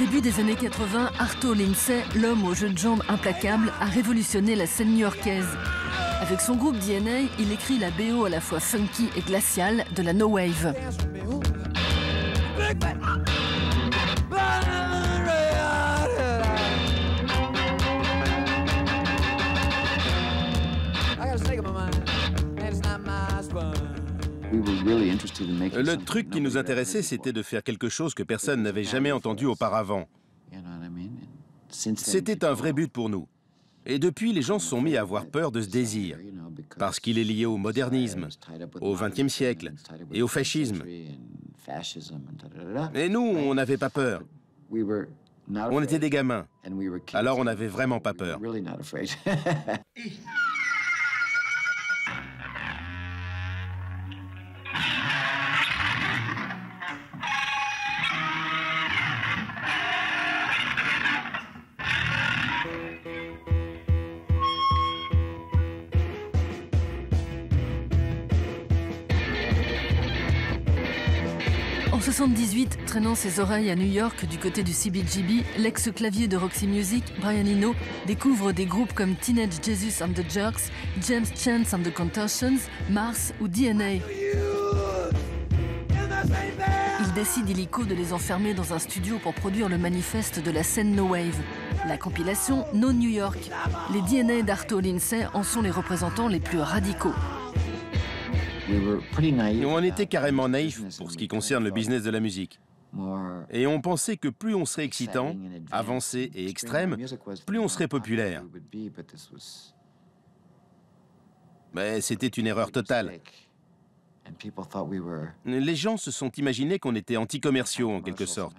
début des années 80, Arto Lindsay, l'homme aux jeux de jambes implacables, a révolutionné la scène new-yorkaise. Avec son groupe DNA, il écrit la BO à la fois funky et glaciale de la No Wave. Le truc qui nous intéressait, c'était de faire quelque chose que personne n'avait jamais entendu auparavant. C'était un vrai but pour nous. Et depuis, les gens se sont mis à avoir peur de ce désir, parce qu'il est lié au modernisme, au XXe siècle et au fascisme. Et nous, on n'avait pas peur. On était des gamins, alors on n'avait vraiment pas peur. En 78, traînant ses oreilles à New York du côté du CBGB, l'ex-clavier de Roxy Music, Brian Eno, découvre des groupes comme Teenage Jesus and the Jerks, James Chance and the Contortions, Mars ou DNA. Il décide illico de les enfermer dans un studio pour produire le manifeste de la scène No Wave. La compilation No New York. Les DNA d'Arto Lindsay en sont les représentants les plus radicaux. On était carrément naïfs pour ce qui concerne le business de la musique. Et on pensait que plus on serait excitant, avancé et extrême, plus on serait populaire. Mais c'était une erreur totale. Les gens se sont imaginés qu'on était anti-commerciaux en quelque sorte,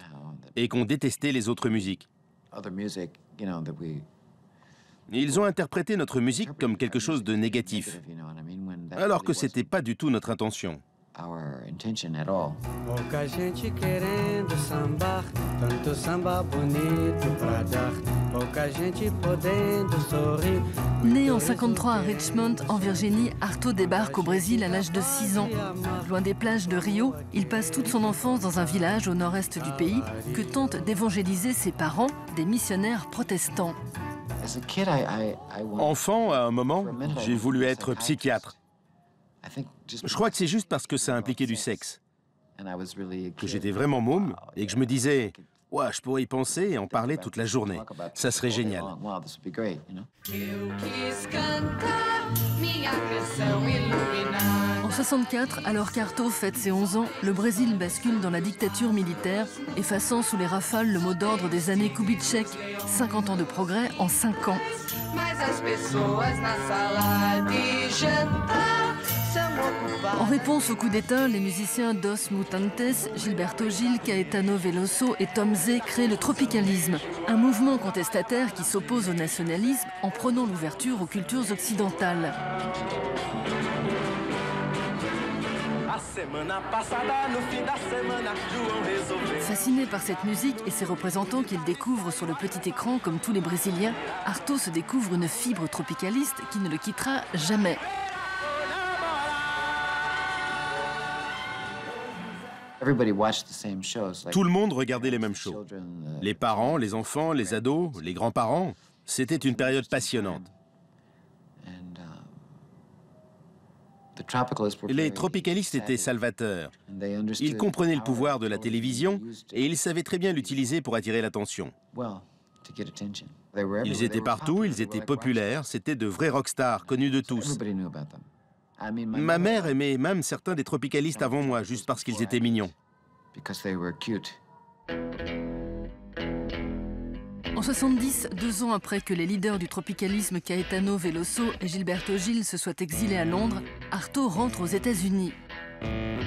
et qu'on détestait les autres musiques. Ils ont interprété notre musique comme quelque chose de négatif, alors que c'était pas du tout notre intention. Né en 53 à Richmond, en Virginie, Arto débarque au Brésil à l'âge de 6 ans. Loin des plages de Rio, il passe toute son enfance dans un village au nord-est du pays que tentent d'évangéliser ses parents, des missionnaires protestants. Enfant, à un moment, j'ai voulu être psychiatre. Je crois que c'est juste parce que ça impliquait du sexe. Que j'étais vraiment môme et que je me disais, ouais, je pourrais y penser et en parler toute la journée. Ça serait génial. En 64, alors qu'Arto fête ses 11 ans, le Brésil bascule dans la dictature militaire, effaçant sous les rafales le mot d'ordre des années Kubitschek, 50 ans de progrès en 5 ans. En réponse au coup d'État, les musiciens Dos Mutantes, Gilberto Gil, Caetano Veloso et Tom Zé créent le tropicalisme, un mouvement contestataire qui s'oppose au nationalisme en prenant l'ouverture aux cultures occidentales. Fasciné par cette musique et ses représentants qu'il découvre sur le petit écran comme tous les Brésiliens, Arto se découvre une fibre tropicaliste qui ne le quittera jamais. Tout le monde regardait les mêmes shows. Les parents, les enfants, les ados, les grands-parents. C'était une période passionnante. Les tropicalistes étaient salvateurs. Ils comprenaient le pouvoir de la télévision et ils savaient très bien l'utiliser pour attirer l'attention. Ils étaient partout, ils étaient populaires, c'était de vrais rockstars, connus de tous. Ma mère aimait même certains des tropicalistes avant moi, juste parce qu'ils étaient mignons. En 70, 2 ans après que les leaders du tropicalisme Caetano Veloso et Gilberto Gil se soient exilés à Londres, Arto rentre aux États-Unis.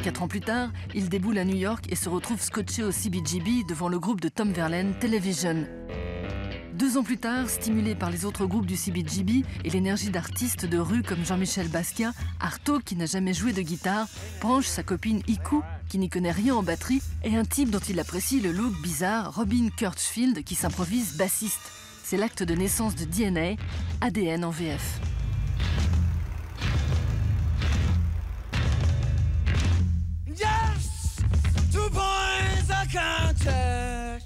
4 ans plus tard, il déboule à New York et se retrouve scotché au CBGB devant le groupe de Tom Verlaine, Television. 2 ans plus tard, stimulé par les autres groupes du CBGB et l'énergie d'artistes de rue comme Jean-Michel Basquiat, Arto, qui n'a jamais joué de guitare, branche sa copine Iku, qui n'y connaît rien en batterie, et un type dont il apprécie le look bizarre, Robin Kurtzfield, qui s'improvise bassiste. C'est l'acte de naissance de DNA, ADN en VF. Yes, 2 points I can't touch.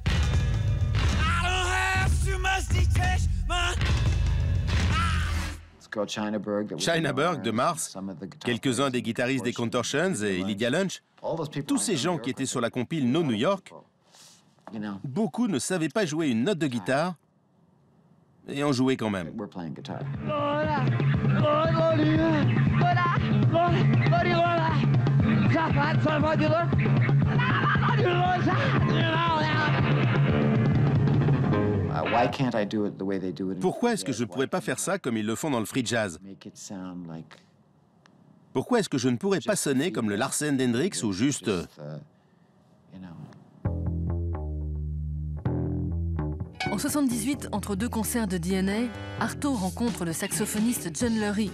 China Burke de Mars, quelques-uns des guitaristes des Contortions et Lydia Lunch, tous ces gens qui étaient sur la compile No New York, beaucoup ne savaient pas jouer une note de guitare et en jouaient quand même. Pourquoi est-ce que je ne pourrais pas faire ça comme ils le font dans le free jazz? Pourquoi est-ce que je ne pourrais pas sonner comme le Larsen d'Hendrix ou juste... En 78, entre deux concerts de DNA, Arto rencontre le saxophoniste John Lurie.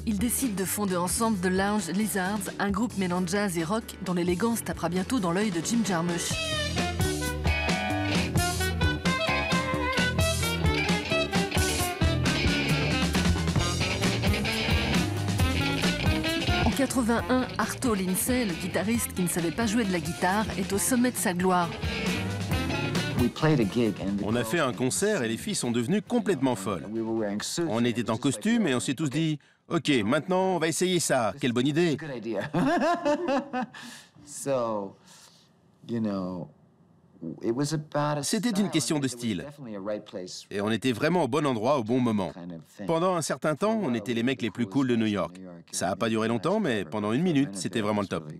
Ils décident de fonder ensemble The Lounge Lizards, un groupe mêlant jazz et rock dont l'élégance tapera bientôt dans l'œil de Jim Jarmusch. En 81, Arto Lindsay, le guitariste qui ne savait pas jouer de la guitare, est au sommet de sa gloire. On a fait un concert et les filles sont devenues complètement folles. On était en costume et on s'est tous dit « Ok, maintenant on va essayer ça, quelle bonne idée !» C'était une question de style. Et on était vraiment au bon endroit au bon moment. Pendant un certain temps, on était les mecs les plus cool de New York. Ça n'a pas duré longtemps, mais pendant 1 minute, c'était vraiment le top.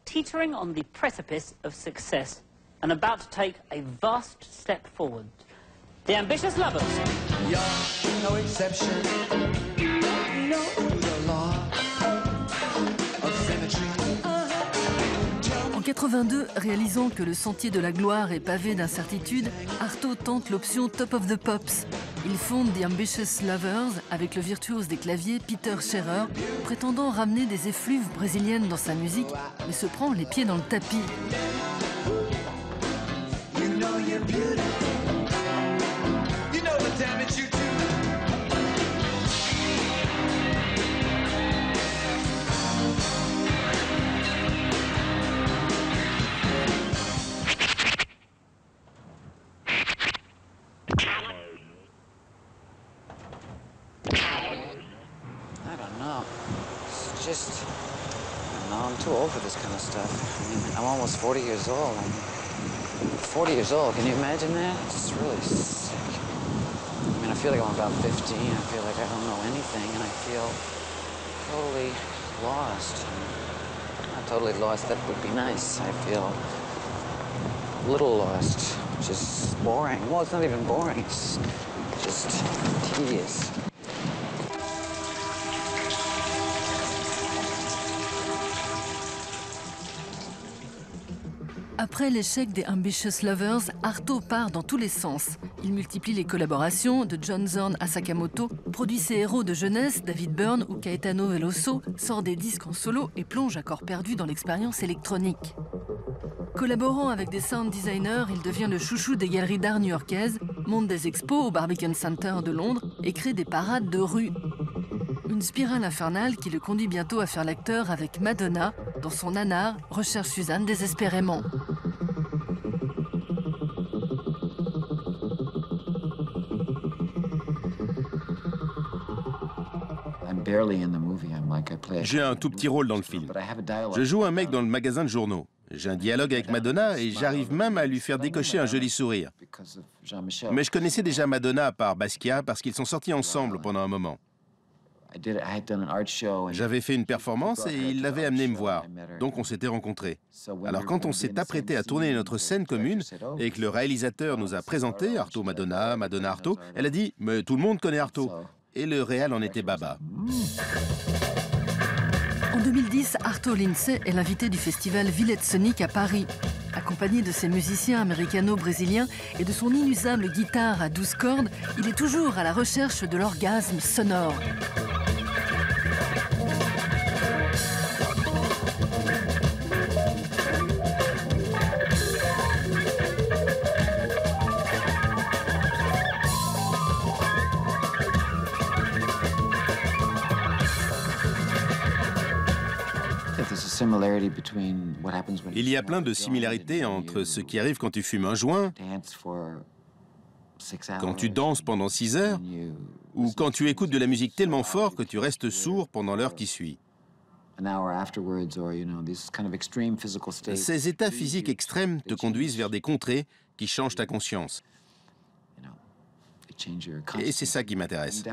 Teetering on the precipice of success and about to take a vast step forward. The Ambitious Lovers. You're no exception. No, the law of symmetry. En 82, réalisant que le sentier de la gloire est pavé d'incertitudes, Arto tente l'option Top of the Pops. Il fonde The Ambitious Lovers avec le virtuose des claviers Peter Scherer, prétendant ramener des effluves brésiliennes dans sa musique, mais se prend les pieds dans le tapis. I'm too old for this kind of stuff. I mean, I'm almost 40 years old. I'm 40 years old. Can you imagine that? It's really sick. I mean, I feel like I'm about 15. I feel like I don't know anything, and I feel totally lost. Not totally lost. That would be nice. I feel a little lost, which is boring. Well, it's not even boring. It's just tedious. Après l'échec des Ambitious Lovers, Arto part dans tous les sens. Il multiplie les collaborations, de John Zorn à Sakamoto, produit ses héros de jeunesse, David Byrne ou Caetano Veloso, sort des disques en solo et plonge à corps perdu dans l'expérience électronique. Collaborant avec des sound designers, il devient le chouchou des galeries d'art new-yorkaises, monte des expos au Barbican Center de Londres et crée des parades de rue. Une spirale infernale qui le conduit bientôt à faire l'acteur avec Madonna, dans son nanar Recherche Suzanne désespérément. J'ai un tout petit rôle dans le film. Je joue un mec dans le magasin de journaux. J'ai un dialogue avec Madonna et j'arrive même à lui faire décocher un joli sourire. Mais je connaissais déjà Madonna par Basquiat parce qu'ils sont sortis ensemble pendant un moment. J'avais fait une performance et il l'avait amené me voir, donc on s'était rencontrés. Alors quand on s'est apprêté à tourner notre scène commune et que le réalisateur nous a présenté Arto Madonna, Madonna Arto, elle a dit « mais tout le monde connaît Arto ». Et le réal en était baba. En 2010, Arto Lindsay est l'invité du festival Villette Sonic à Paris. Accompagné de ses musiciens américano-brésiliens et de son inusable guitare à 12 cordes, il est toujours à la recherche de l'orgasme sonore. Il y a plein de similarités entre ce qui arrive quand tu fumes un joint Quand tu danses pendant 6 heures, ou quand tu écoutes de la musique tellement fort que tu restes sourd pendant l'heure qui suit. Ces états physiques extrêmes te conduisent vers des contrées qui changent ta conscience. Et c'est ça qui m'intéresse.